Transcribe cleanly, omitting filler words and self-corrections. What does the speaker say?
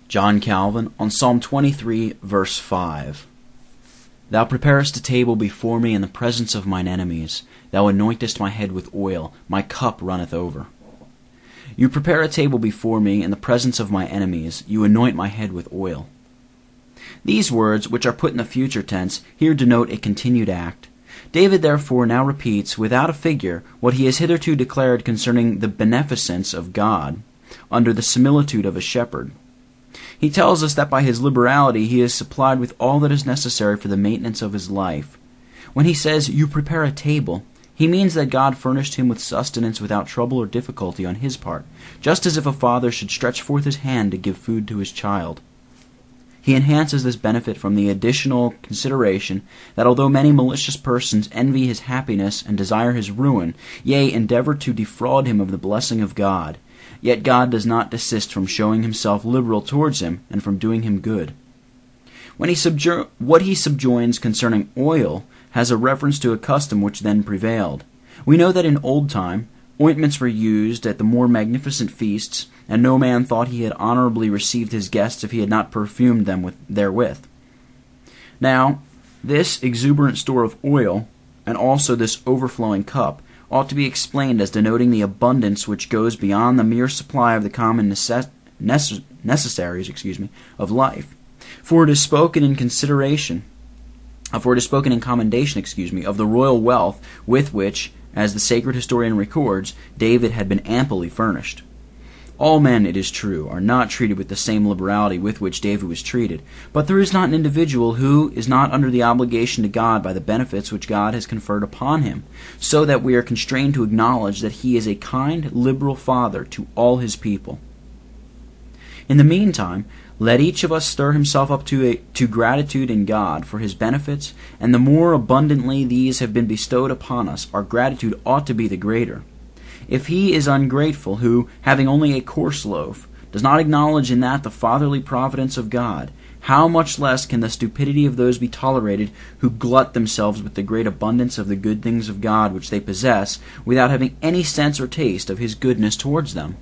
John Calvin on Psalm 23, verse 5. Thou preparest a table before me in the presence of mine enemies. Thou anointest my head with oil. My cup runneth over. You prepare a table before me in the presence of my enemies. You anoint my head with oil. These words, which are put in the future tense, here denote a continued act. David therefore now repeats, without a figure, what he has hitherto declared concerning the beneficence of God, under the similitude of a shepherd. He tells us that by his liberality he is supplied with all that is necessary for the maintenance of his life. When he says, you prepare a table, he means that God furnished him with sustenance without trouble or difficulty on his part, just as if a father should stretch forth his hand to give food to his child. He enhances this benefit from the additional consideration that although many malicious persons envy his happiness and desire his ruin, yea, endeavor to defraud him of the blessing of God, yet God does not desist from showing himself liberal towards him and from doing him good. When what he subjoins concerning oil has a reference to a custom which then prevailed. We know that in old time ointments were used at the more magnificent feasts, and no man thought he had honorably received his guests if he had not perfumed them therewith. Now, this exuberant store of oil, and also this overflowing cup, ought to be explained as denoting the abundance which goes beyond the mere supply of the common necessaries of life. For it is spoken in commendation of the royal wealth with which, as the sacred historian records, David had been amply furnished. All men, it is true, are not treated with the same liberality with which David was treated, but there is not an individual who is not under the obligation to God by the benefits which God has conferred upon him, so that we are constrained to acknowledge that he is a kind, liberal Father to all his people. In the meantime, let each of us stir himself up to gratitude in God for his benefits, and the more abundantly these have been bestowed upon us, our gratitude ought to be the greater. If he is ungrateful who, having only a coarse loaf, does not acknowledge in that the fatherly providence of God, how much less can the stupidity of those be tolerated who glut themselves with the great abundance of the good things of God which they possess, without having any sense or taste of his goodness towards them?